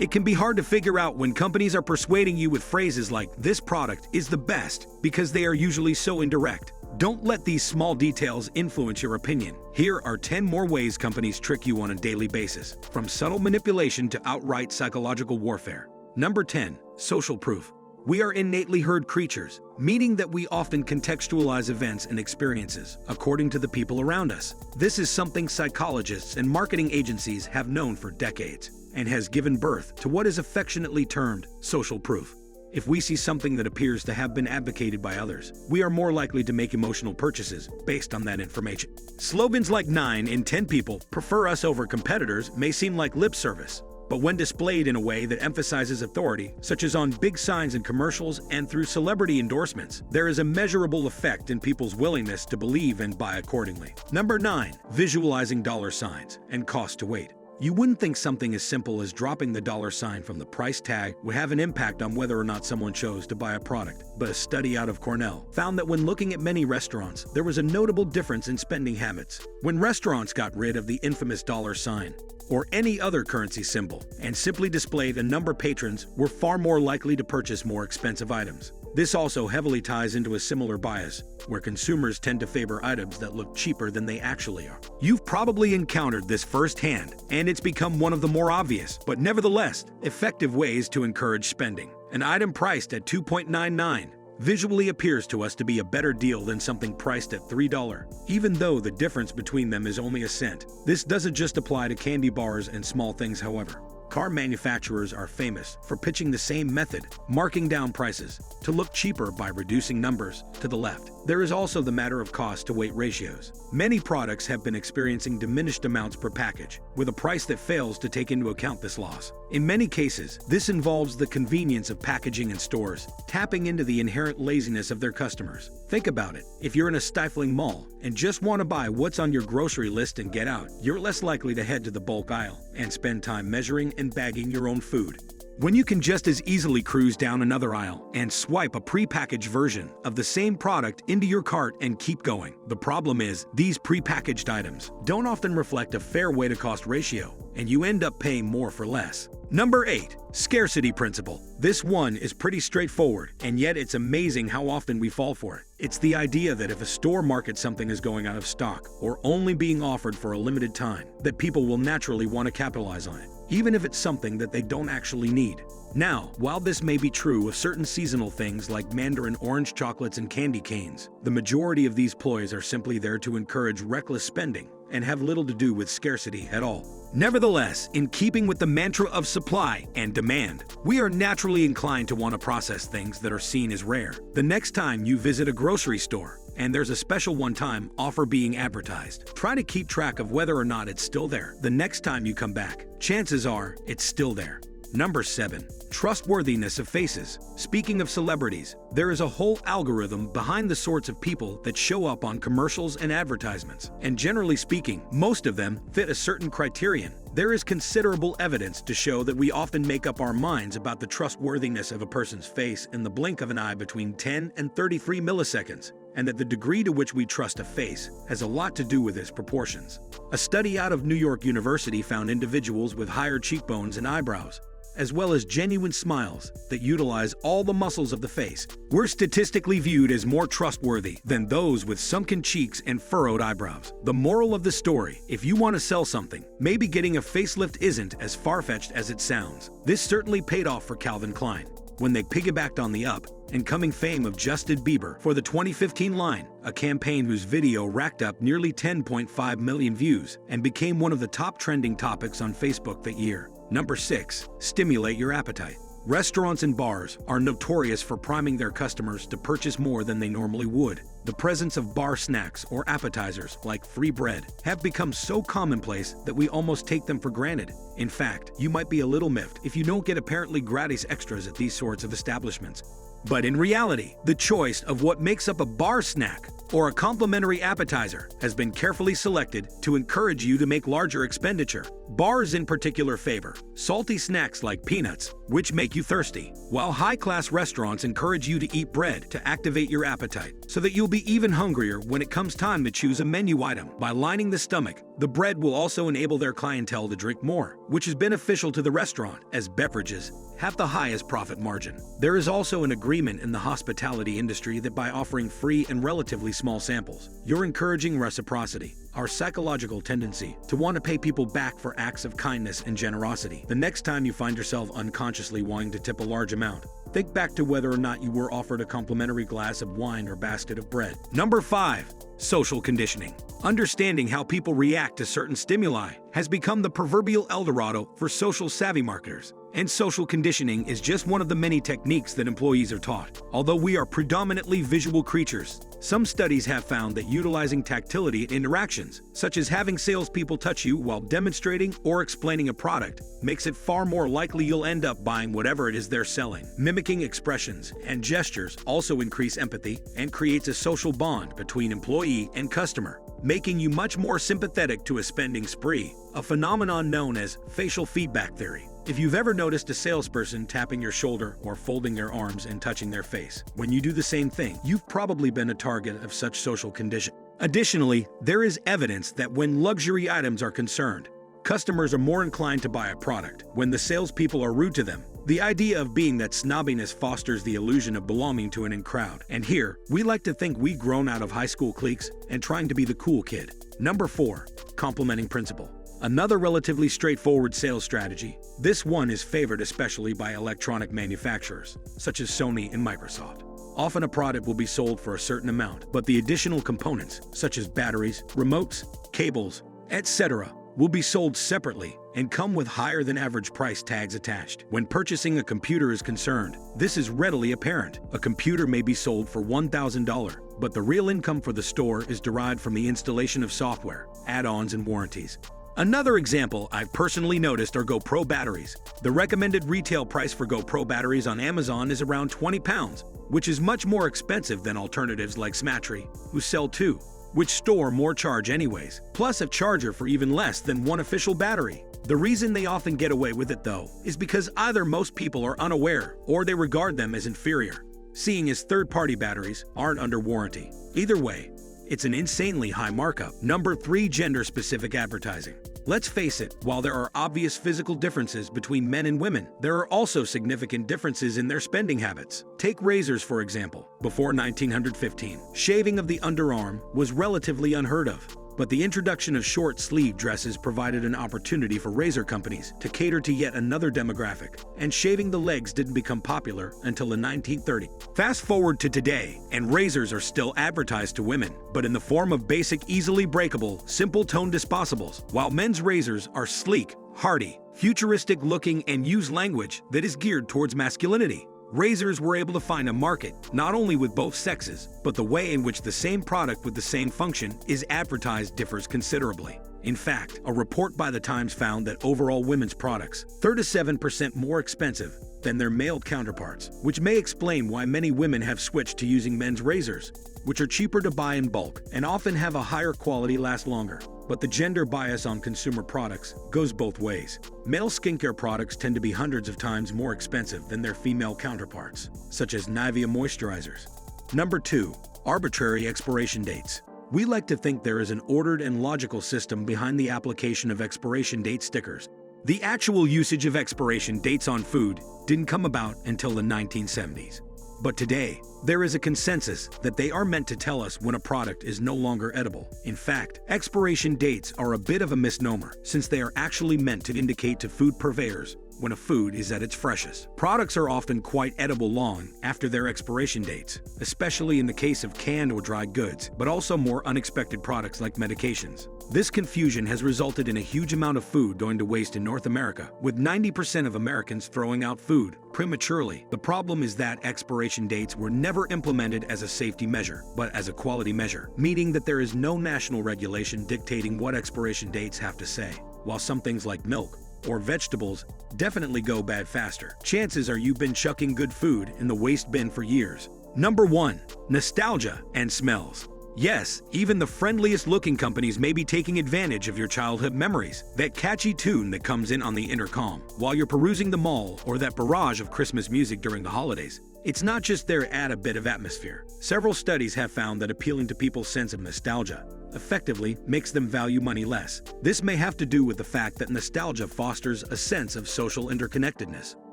It can be hard to figure out when companies are persuading you with phrases like, "This product is the best," because they are usually so indirect. Don't let these small details influence your opinion. Here are 10 more ways companies trick you on a daily basis, from subtle manipulation to outright psychological warfare. Number 10. Social proof. We are innately herd creatures, meaning that we often contextualize events and experiences according to the people around us. This is something psychologists and marketing agencies have known for decades, and has given birth to what is affectionately termed social proof. If we see something that appears to have been advocated by others, we are more likely to make emotional purchases based on that information. Slogans like 9 in 10 people prefer us over competitors may seem like lip service, but when displayed in a way that emphasizes authority, such as on big signs in commercials and through celebrity endorsements, there is a measurable effect in people's willingness to believe and buy accordingly. Number 9. Visualizing dollar signs and cost to wait. You wouldn't think something as simple as dropping the dollar sign from the price tag would have an impact on whether or not someone chose to buy a product, but a study out of Cornell found that when looking at many restaurants, there was a notable difference in spending habits. When restaurants got rid of the infamous dollar sign, or any other currency symbol, and simply displayed a number, patrons were far more likely to purchase more expensive items. This also heavily ties into a similar bias, where consumers tend to favor items that look cheaper than they actually are. You've probably encountered this firsthand, and it's become one of the more obvious, but nevertheless, effective ways to encourage spending. An item priced at $2.99 visually appears to us to be a better deal than something priced at $3, even though the difference between them is only a cent. This doesn't just apply to candy bars and small things, however. Car manufacturers are famous for pitching the same method, marking down prices, to look cheaper by reducing numbers to the left. There is also the matter of cost-to-weight ratios. Many products have been experiencing diminished amounts per package, with a price that fails to take into account this loss. In many cases, this involves the convenience of packaging in stores, tapping into the inherent laziness of their customers. Think about it. If you're in a stifling mall and just want to buy what's on your grocery list and get out, you're less likely to head to the bulk aisle and spend time measuring and bagging your own food, when you can just as easily cruise down another aisle and swipe a prepackaged version of the same product into your cart and keep going. The problem is, these prepackaged items don't often reflect a fair weight-to-cost ratio, and you end up paying more for less. Number 8. Scarcity Principle. This one is pretty straightforward, and yet it's amazing how often we fall for it. It's the idea that if a store markets something as going out of stock or only being offered for a limited time, that people will naturally want to capitalize on it, even if it's something that they don't actually need. Now, while this may be true of certain seasonal things like mandarin orange chocolates and candy canes, the majority of these ploys are simply there to encourage reckless spending and have little to do with scarcity at all. Nevertheless, in keeping with the mantra of supply and demand, we are naturally inclined to want to process things that are seen as rare. The next time you visit a grocery store and there's a special one-time offer being advertised, try to keep track of whether or not it's still there. The next time you come back, chances are it's still there. Number 7. Trustworthiness of faces. Speaking of celebrities, there is a whole algorithm behind the sorts of people that show up on commercials and advertisements, and generally speaking, most of them fit a certain criterion. There is considerable evidence to show that we often make up our minds about the trustworthiness of a person's face in the blink of an eye between 10 and 33 milliseconds, and that the degree to which we trust a face has a lot to do with its proportions. A study out of New York University found individuals with higher cheekbones and eyebrows, as well as genuine smiles that utilize all the muscles of the face, were statistically viewed as more trustworthy than those with sunken cheeks and furrowed eyebrows. The moral of the story: if you want to sell something, maybe getting a facelift isn't as far-fetched as it sounds. This certainly paid off for Calvin Klein when they piggybacked on the up-and-coming fame of Justin Bieber for the 2015 line, a campaign whose video racked up nearly 10.5 million views and became one of the top trending topics on Facebook that year. Number 6. Stimulate your appetite. Restaurants and bars are notorious for priming their customers to purchase more than they normally would. The presence of bar snacks or appetizers like free bread have become so commonplace that we almost take them for granted. In fact, you might be a little miffed if you don't get apparently gratis extras at these sorts of establishments. But in reality, the choice of what makes up a bar snack or a complimentary appetizer has been carefully selected to encourage you to make larger expenditure. Bars in particular favor salty snacks like peanuts, which make you thirsty, while high-class restaurants encourage you to eat bread to activate your appetite so that you'll be even hungrier when it comes time to choose a menu item. By lining the stomach, the bread will also enable their clientele to drink more, which is beneficial to the restaurant, as beverages have the highest profit margin. There is also an agreement in the hospitality industry that by offering free and relatively small samples, you're encouraging reciprocity, our psychological tendency to want to pay people back for acts of kindness and generosity. The next time you find yourself unconsciously wanting to tip a large amount, think back to whether or not you were offered a complimentary glass of wine or basket of bread. Number 5. Social conditioning. Understanding how people react to certain stimuli has become the proverbial Eldorado for social savvy marketers. And social conditioning is just one of the many techniques that employees are taught. Although we are predominantly visual creatures, some studies have found that utilizing tactility in interactions, such as having salespeople touch you while demonstrating or explaining a product, makes it far more likely you'll end up buying whatever it is they're selling. Mimicking expressions and gestures also increase empathy and creates a social bond between employee and customer, making you much more sympathetic to a spending spree, a phenomenon known as facial feedback theory. If you've ever noticed a salesperson tapping your shoulder or folding their arms and touching their face, when you do the same thing, you've probably been a target of such social condition. Additionally, there is evidence that when luxury items are concerned, customers are more inclined to buy a product when the salespeople are rude to them. The idea of being that snobbiness fosters the illusion of belonging to an in crowd. And here, we like to think we've grown out of high school cliques and trying to be the cool kid. Number 4. Complementing principle. Another relatively straightforward sales strategy. This one is favored especially by electronic manufacturers, such as Sony and Microsoft. Often a product will be sold for a certain amount, but the additional components, such as batteries, remotes, cables, etc., will be sold separately and come with higher than average price tags attached. When purchasing a computer is concerned, this is readily apparent. A computer may be sold for $1,000, but the real income for the store is derived from the installation of software, add-ons, and warranties. Another example I've personally noticed are GoPro batteries. The recommended retail price for GoPro batteries on Amazon is around £20, which is much more expensive than alternatives like Smartry, who sell 2, which store more charge anyways, plus a charger for even less than one official battery. The reason they often get away with it though is because either most people are unaware or they regard them as inferior, seeing as third-party batteries aren't under warranty. Either way, it's an insanely high markup. Number 3. Gender-specific advertising. Let's face it, while there are obvious physical differences between men and women, there are also significant differences in their spending habits. Take razors, for example. Before 1915, shaving of the underarm was relatively unheard of. But the introduction of short-sleeve dresses provided an opportunity for razor companies to cater to yet another demographic, and shaving the legs didn't become popular until the 1930s. Fast forward to today, and razors are still advertised to women, but in the form of basic, easily breakable, simple-tone disposables, while men's razors are sleek, hardy, futuristic-looking, and use language that is geared towards masculinity. Razors were able to find a market, not only with both sexes, but the way in which the same product with the same function is advertised differs considerably. In fact, a report by the Times found that overall women's products, 37% more expensive than their male counterparts, which may explain why many women have switched to using men's razors, which are cheaper to buy in bulk and often have a higher quality, last longer. But the gender bias on consumer products goes both ways. Male skincare products tend to be hundreds of times more expensive than their female counterparts, such as Nivea moisturizers. Number 2. Arbitrary expiration dates. We like to think there is an ordered and logical system behind the application of expiration date stickers. The actual usage of expiration dates on food didn't come about until the 1970s. But today, there is a consensus that they are meant to tell us when a product is no longer edible. In fact, expiration dates are a bit of a misnomer, since they are actually meant to indicate to food purveyors when a food is at its freshest. Products are often quite edible long after their expiration dates, especially in the case of canned or dried goods, but also more unexpected products like medications. This confusion has resulted in a huge amount of food going to waste in North America, with 90% of Americans throwing out food prematurely. The problem is that expiration dates were never implemented as a safety measure, but as a quality measure, meaning that there is no national regulation dictating what expiration dates have to say. While some things like milk or vegetables definitely go bad faster, chances are you've been chucking good food in the waste bin for years. Number 1. Nostalgia and smells. Yes, even the friendliest-looking companies may be taking advantage of your childhood memories. That catchy tune that comes in on the intercom while you're perusing the mall, or that barrage of Christmas music during the holidays. It's not just there to add a bit of atmosphere. Several studies have found that appealing to people's sense of nostalgia effectively makes them value money less. This may have to do with the fact that nostalgia fosters a sense of social interconnectedness.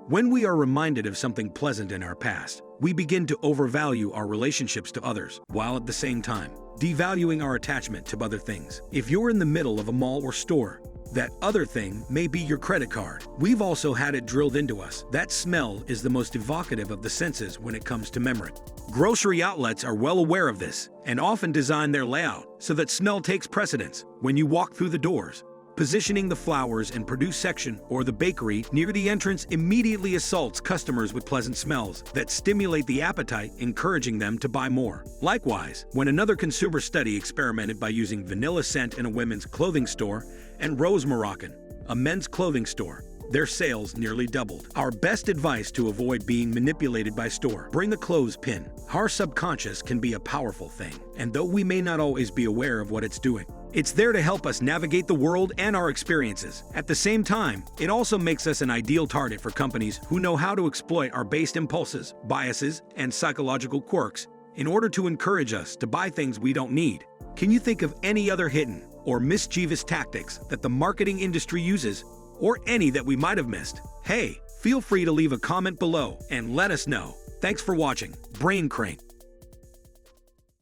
When we are reminded of something pleasant in our past, we begin to overvalue our relationships to others, while at the same time devaluing our attachment to other things. If you're in the middle of a mall or store, that other thing may be your credit card. We've also had it drilled into us that smell is the most evocative of the senses when it comes to memory. Grocery outlets are well aware of this and often design their layout so that smell takes precedence when you walk through the doors. Positioning the flowers and produce section or the bakery near the entrance immediately assaults customers with pleasant smells that stimulate the appetite, encouraging them to buy more. Likewise, when another consumer study experimented by using vanilla scent in a women's clothing store and rose Moroccan, a men's clothing store, their sales nearly doubled. Our best advice to avoid being manipulated by store: bring a clothespin. Our subconscious can be a powerful thing, and though we may not always be aware of what it's doing, it's there to help us navigate the world and our experiences. At the same time, it also makes us an ideal target for companies who know how to exploit our base impulses, biases, and psychological quirks in order to encourage us to buy things we don't need. Can you think of any other hidden or mischievous tactics that the marketing industry uses, or any that we might have missed? Hey, feel free to leave a comment below and let us know. Thanks for watching Brain Crank.